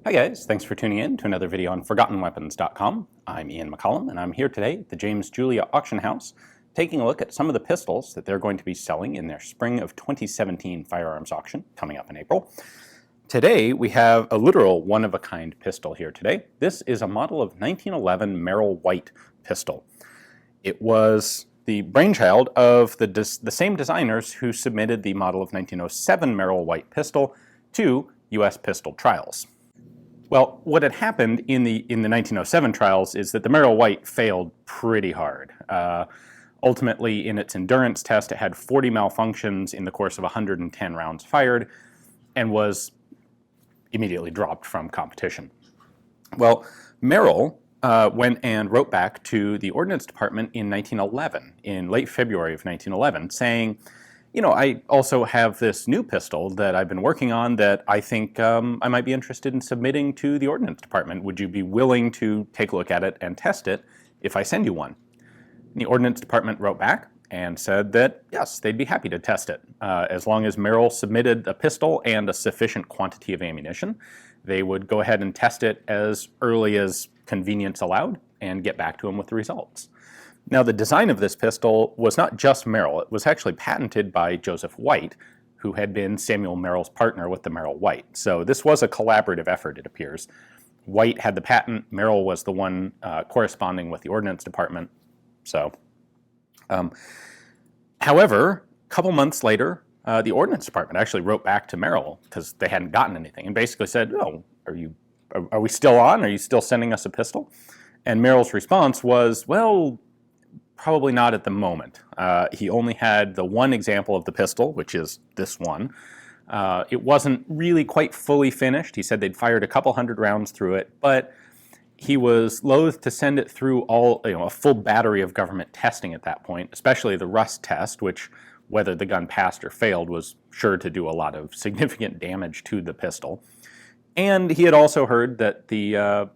Hi guys, thanks for tuning in to another video on ForgottenWeapons.com. I'm Ian McCollum and I'm here today at the James Julia Auction House taking a look at some of the pistols that they're going to be selling in their spring of 2017 firearms auction coming up in April. Today we have a literal one-of-a-kind pistol here today. This is a model of 1911 Merrill White pistol. It was the brainchild of the same designers who submitted the model of 1907 Merrill White pistol to U.S. pistol trials. Well, what had happened in the 1907 trials is that the Merrill White failed pretty hard. Ultimately, in its endurance test, it had 40 malfunctions in the course of 110 rounds fired and was immediately dropped from competition. Well, Merrill went and wrote back to the Ordnance Department in 1911, in late February of 1911, saying, you know, I also have this new pistol that I've been working on that I think I might be interested in submitting to the Ordnance Department. Would you be willing to take a look at it and test it if I send you one? And the Ordnance Department wrote back and said that, yes, they'd be happy to test it. As long as Merrill submitted a pistol and a sufficient quantity of ammunition, they would go ahead and test it as early as convenience allowed and get back to them with the results. Now, the design of this pistol was not just Merrill. It was actually patented by Joseph White, who had been Samuel Merrill's partner with the Merrill White. So this was a collaborative effort, it appears. White had the patent. Merrill was the one corresponding with the Ordnance Department. So, however, a couple months later, the Ordnance Department actually wrote back to Merrill because they hadn't gotten anything and basically said, "Oh, are we still on? Are you still sending us a pistol?" And Merrill's response was, "Well, probably not at the moment." He only had the one example of the pistol, which is this one. It wasn't really quite fully finished. He said they'd fired a couple hundred rounds through it, but he was loath to send it through a full battery of government testing at that point, especially the rust test, which, whether the gun passed or failed, was sure to do a lot of significant damage to the pistol. And he had also heard that the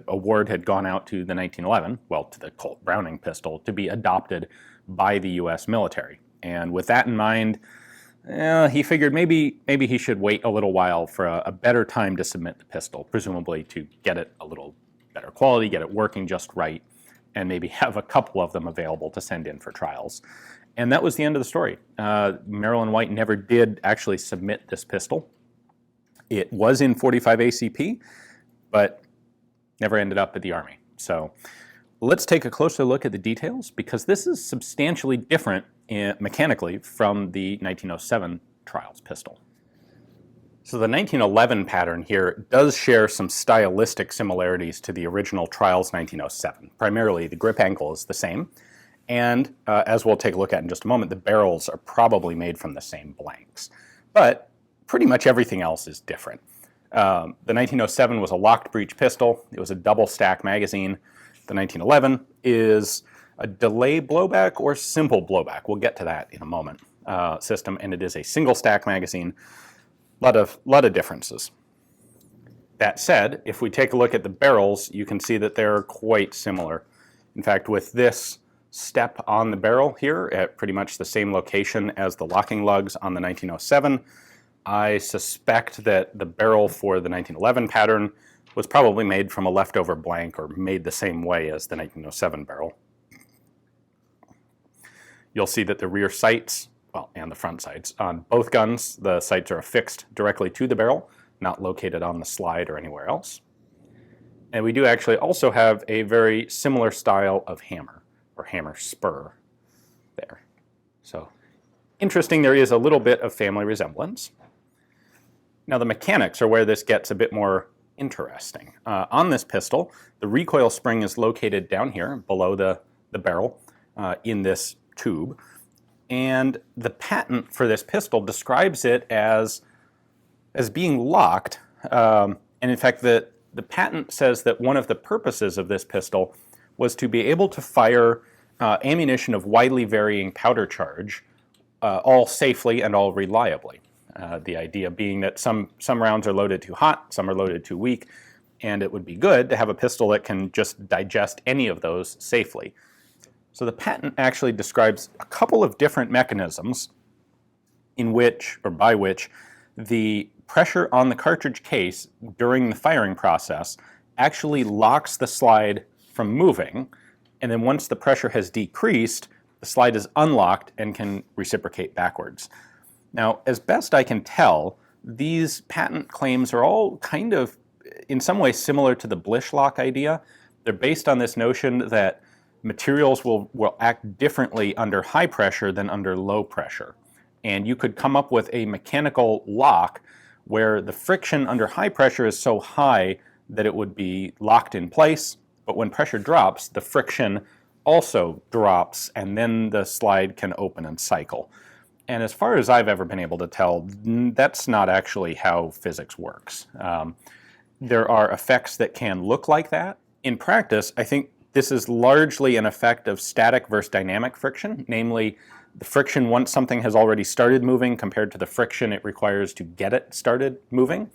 award had gone out to the 1911, well, to the Colt Browning pistol, to be adopted by the U.S. military. And with that in mind, he figured maybe he should wait a little while for a better time to submit the pistol, presumably to get it a little better quality, get it working just right, and maybe have a couple of them available to send in for trials. And that was the end of the story. Merrill and White never did actually submit this pistol. It was in 45 ACP, but never ended up at the Army. So let's take a closer look at the details, because this is substantially different mechanically from the 1907 trials pistol. So the 1911 pattern here does share some stylistic similarities to the original trials 1907. Primarily, the grip angle is the same, and as we'll take a look at in just a moment, the barrels are probably made from the same blanks. But pretty much everything else is different. The 1907 was a locked breech pistol. It was a double stack magazine. The 1911 is a delay blowback or simple blowback. We'll get to that in a moment. System, and it is a single stack magazine. Lot of differences. That said, if we take a look at the barrels, you can see that they're quite similar. In fact, with this step on the barrel here at pretty much the same location as the locking lugs on the 1907, I suspect that the barrel for the 1911 pattern was probably made from a leftover blank or made the same way as the 1907 barrel. You'll see that the rear sights, well, and the front sights, on both guns, the sights are affixed directly to the barrel, not located on the slide or anywhere else. And we do actually also have a very similar style of hammer, or hammer spur, there. So, interesting, there is a little bit of family resemblance. Now the mechanics are where this gets a bit more interesting. On this pistol, the recoil spring is located down here below the barrel in this tube. And the patent for this pistol describes it as being locked. And in fact, the patent says that one of the purposes of this pistol was to be able to fire ammunition of widely varying powder charge, all safely and all reliably. The idea being that some rounds are loaded too hot, some are loaded too weak, and it would be good to have a pistol that can just digest any of those safely. So the patent actually describes a couple of different mechanisms in which, or by which, the pressure on the cartridge case during the firing process actually locks the slide from moving, and then once the pressure has decreased, the slide is unlocked and can reciprocate backwards. Now, as best I can tell, these patent claims are all kind of, in some ways, similar to the Blish lock idea. They're based on this notion that materials will act differently under high pressure than under low pressure. And you could come up with a mechanical lock where the friction under high pressure is so high that it would be locked in place, but when pressure drops, the friction also drops, and then the slide can open and cycle. And as far as I've ever been able to tell, that's not actually how physics works. There are effects that can look like that. In practice, I think this is largely an effect of static versus dynamic friction, namely the friction once something has already started moving compared to the friction it requires to get it started moving.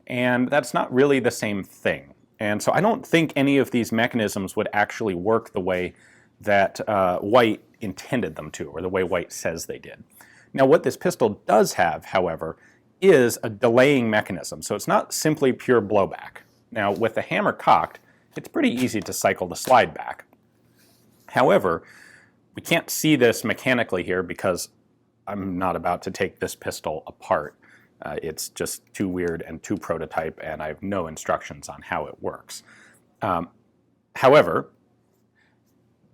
And that's not really the same thing. And so I don't think any of these mechanisms would actually work the way that White intended them to, or the way White says they did. Now, what this pistol does have, however, is a delaying mechanism. So it's not simply pure blowback. Now, with the hammer cocked, it's pretty easy to cycle the slide back. However, we can't see this mechanically here because I'm not about to take this pistol apart. It's just too weird and too prototype, and I have no instructions on how it works. However,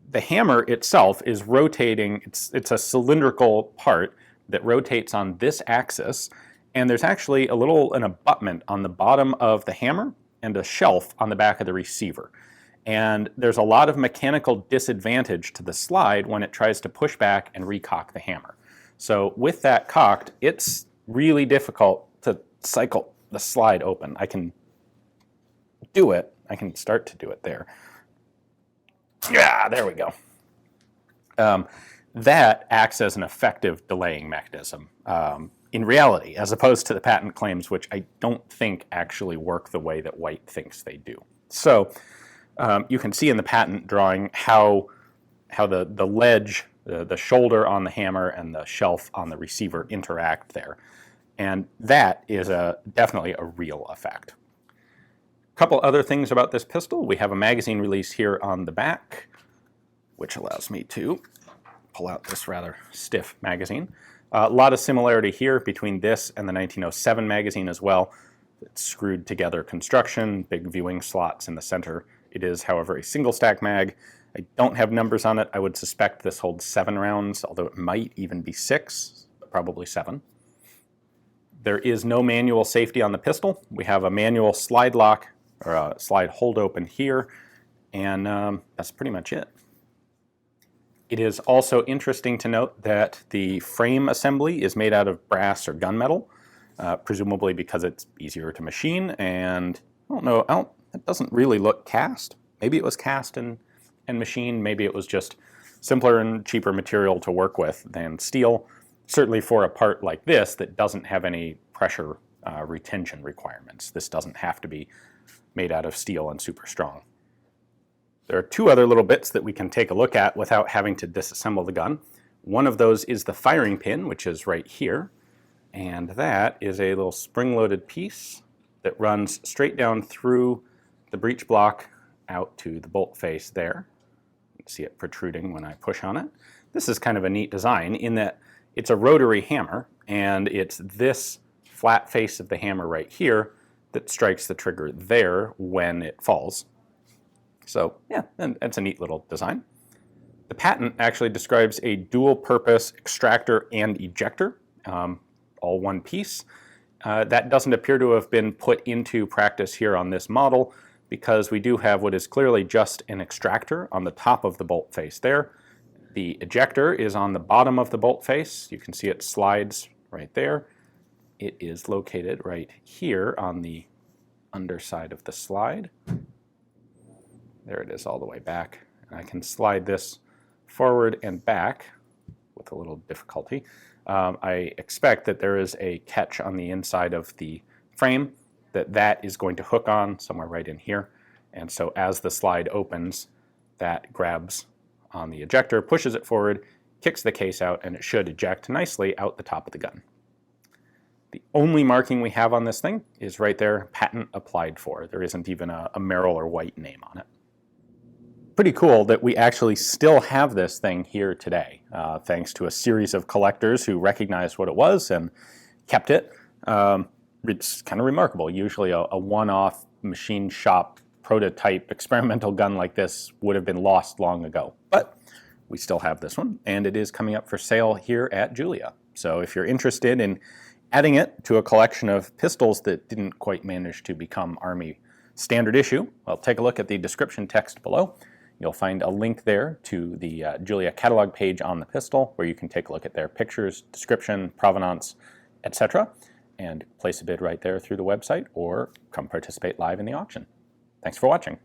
the hammer itself is rotating. It's a cylindrical part that rotates on this axis, and there's actually an abutment on the bottom of the hammer and a shelf on the back of the receiver. And there's a lot of mechanical disadvantage to the slide when it tries to push back and recock the hammer. So with that cocked, it's really difficult to cycle the slide open. I can do it. I can start to do it there. Yeah, there we go. That acts as an effective delaying mechanism in reality, as opposed to the patent claims, which I don't think actually work the way that White thinks they do. So you can see in the patent drawing how the ledge, the shoulder on the hammer and the shelf on the receiver interact there. And that is definitely a real effect. A couple other things about this pistol. We have a magazine release here on the back, which allows me to pull out this rather stiff magazine. A lot of similarity here between this and the 1907 magazine as well. It's screwed together construction, big viewing slots in the center. It is, however, a single stack mag. I don't have numbers on it. I would suspect this holds 7 rounds, although it might even be 6, but probably 7. There is no manual safety on the pistol. We have a manual slide lock, or a slide hold open here, and that's pretty much it. It is also interesting to note that the frame assembly is made out of brass or gunmetal, presumably because it's easier to machine, and I don't know, it doesn't really look cast. Maybe it was cast and machined, maybe it was just simpler and cheaper material to work with than steel. Certainly for a part like this that doesn't have any pressure retention requirements. This doesn't have to be made out of steel and super strong. There are 2 other little bits that we can take a look at without having to disassemble the gun. One of those is the firing pin, which is right here. And that is a little spring-loaded piece that runs straight down through the breech block out to the bolt face there. You can see it protruding when I push on it. This is kind of a neat design in that it's a rotary hammer, and it's this flat face of the hammer right here that strikes the trigger there when it falls. So yeah, and it's a neat little design. The patent actually describes a dual-purpose extractor and ejector, all one piece. That doesn't appear to have been put into practice here on this model because we do have what is clearly just an extractor on the top of the bolt face there. The ejector is on the bottom of the bolt face. You can see it slides right there. It is located right here on the underside of the slide. There it is all the way back. And I can slide this forward and back with a little difficulty. I expect that there is a catch on the inside of the frame that is going to hook on somewhere right in here. And so as the slide opens, that grabs on the ejector, pushes it forward, kicks the case out, and it should eject nicely out the top of the gun. The only marking we have on this thing is right there, patent applied for. There isn't even a Merrill or White name on it. Pretty cool that we actually still have this thing here today, thanks to a series of collectors who recognized what it was and kept it. It's kind of remarkable. Usually a one-off machine shop prototype experimental gun like this would have been lost long ago. But we still have this one, and it is coming up for sale here at Julia. So if you're interested in adding it to a collection of pistols that didn't quite manage to become Army standard issue, well, take a look at the description text below. You'll find a link there to the Julia catalog page on the pistol, where you can take a look at their pictures, description, provenance, etc., and place a bid right there through the website, or come participate live in the auction. Thanks for watching.